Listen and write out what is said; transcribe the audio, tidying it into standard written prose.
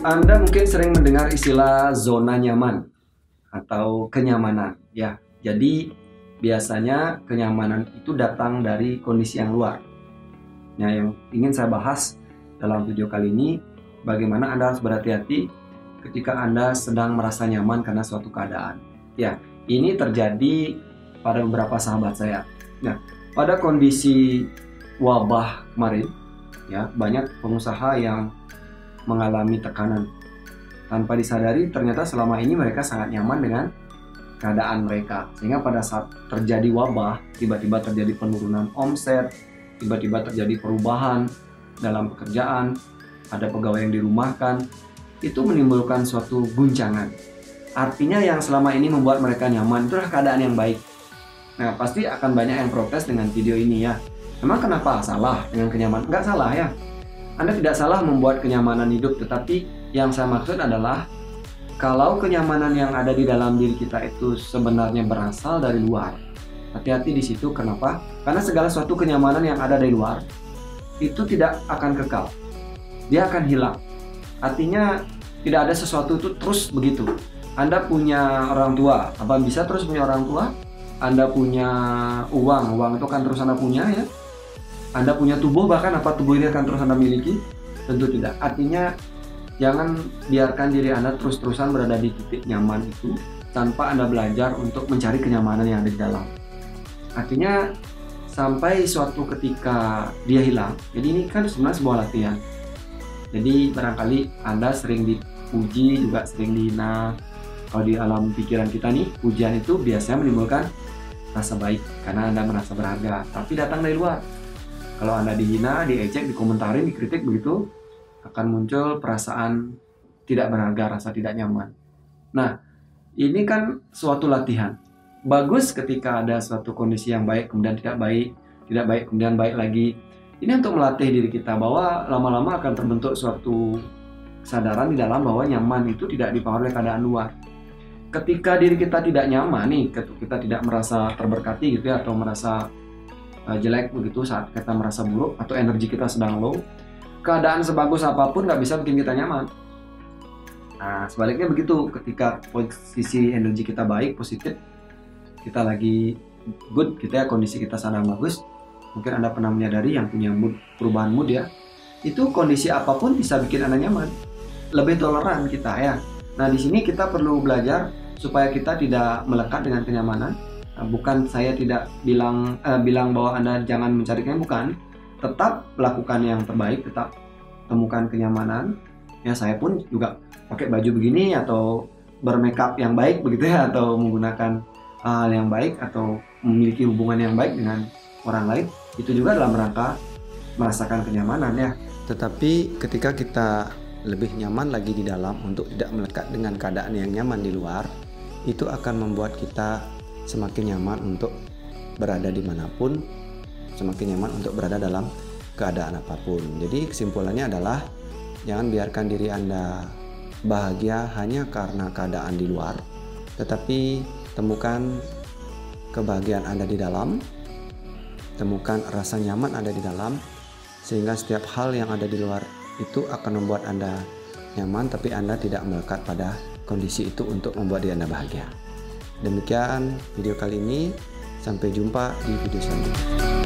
Anda mungkin sering mendengar istilah zona nyaman atau kenyamanan ya. Jadi biasanya kenyamanan itu datang dari kondisi yang luar. Nah, yang ingin saya bahas dalam video kali ini, bagaimana Anda harus berhati-hati ketika Anda sedang merasa nyaman karena suatu keadaan. Ya, ini terjadi pada beberapa sahabat saya. Nah, pada kondisi wabah kemarin, ya, banyak pengusaha yang mengalami tekanan. Tanpa disadari, ternyata selama ini mereka sangat nyaman dengan keadaan mereka. Sehingga pada saat terjadi wabah, tiba-tiba terjadi penurunan omset, tiba-tiba terjadi perubahan dalam pekerjaan, ada pegawai yang dirumahkan, itu menimbulkan suatu guncangan. Artinya yang selama ini membuat mereka nyaman, itulah keadaan yang baik. Nah, pasti akan banyak yang protes dengan video ini ya. Memang kenapa salah dengan kenyamanan? Nggak salah ya. Anda tidak salah membuat kenyamanan hidup, tetapi yang saya maksud adalah kalau kenyamanan yang ada di dalam diri kita itu sebenarnya berasal dari luar. Hati-hati di situ, kenapa? Karena segala suatu kenyamanan yang ada dari luar itu tidak akan kekal. Dia akan hilang. Artinya tidak ada sesuatu itu terus begitu. Anda punya orang tua, apa bisa terus punya orang tua? Anda punya uang itu akan terus Anda punya ya. Anda punya tubuh, bahkan apa tubuh ini akan terus Anda miliki? Tentu tidak. Artinya jangan biarkan diri Anda terus-terusan berada di titik nyaman itu tanpa Anda belajar untuk mencari kenyamanan yang ada di dalam. Artinya sampai suatu ketika dia hilang. Jadi ini kan sebenarnya sebuah latihan. Jadi barangkali Anda sering dipuji, juga sering dihina. Kalau di alam pikiran kita nih, pujian itu biasanya menimbulkan rasa baik karena Anda merasa berharga, tapi datang dari luar. Kalau Anda dihina, diejek, dikomentarin, dikritik begitu, akan muncul perasaan tidak berharga, rasa tidak nyaman. Nah, ini kan suatu latihan. Bagus ketika ada suatu kondisi yang baik, kemudian tidak baik, kemudian baik lagi. Ini untuk melatih diri kita bahwa lama-lama akan terbentuk suatu kesadaran di dalam bahwa nyaman itu tidak dipengaruhi oleh keadaan luar. Ketika diri kita tidak nyaman nih, kita tidak merasa terberkati gitu ya, atau merasa jelek begitu saat kita merasa buruk atau energi kita sedang low, keadaan sebagus apapun nggak bisa bikin kita nyaman. Nah, sebaliknya begitu, ketika posisi energi kita baik, positif, kita lagi good, kita kondisi kita sedang bagus, mungkin Anda pernah menyadari yang punya mood, perubahan mood ya, itu kondisi apapun bisa bikin Anda nyaman, lebih toleran kita ya. Nah, di sini kita perlu belajar supaya kita tidak melekat dengan kenyamanan. Bukan saya tidak bilang bahwa Anda jangan mencari kenyamanan, bukan. Tetap lakukan yang terbaik, tetap temukan kenyamanan. Ya, saya pun juga pakai baju begini atau bermakeup yang baik begitu ya, atau menggunakan hal yang baik atau memiliki hubungan yang baik dengan orang lain. Itu juga dalam rangka merasakan kenyamanan ya. Tetapi ketika kita lebih nyaman lagi di dalam untuk tidak melekat dengan keadaan yang nyaman di luar, itu akan membuat kita semakin nyaman untuk berada dimanapun, semakin nyaman untuk berada dalam keadaan apapun. Jadi kesimpulannya adalah jangan biarkan diri Anda bahagia hanya karena keadaan di luar, tetapi temukan kebahagiaan Anda di dalam, temukan rasa nyaman ada di dalam, sehingga setiap hal yang ada di luar itu akan membuat Anda nyaman, tapi Anda tidak melekat pada kondisi itu untuk membuat diri Anda bahagia. Demikian video kali ini, sampai jumpa di video selanjutnya.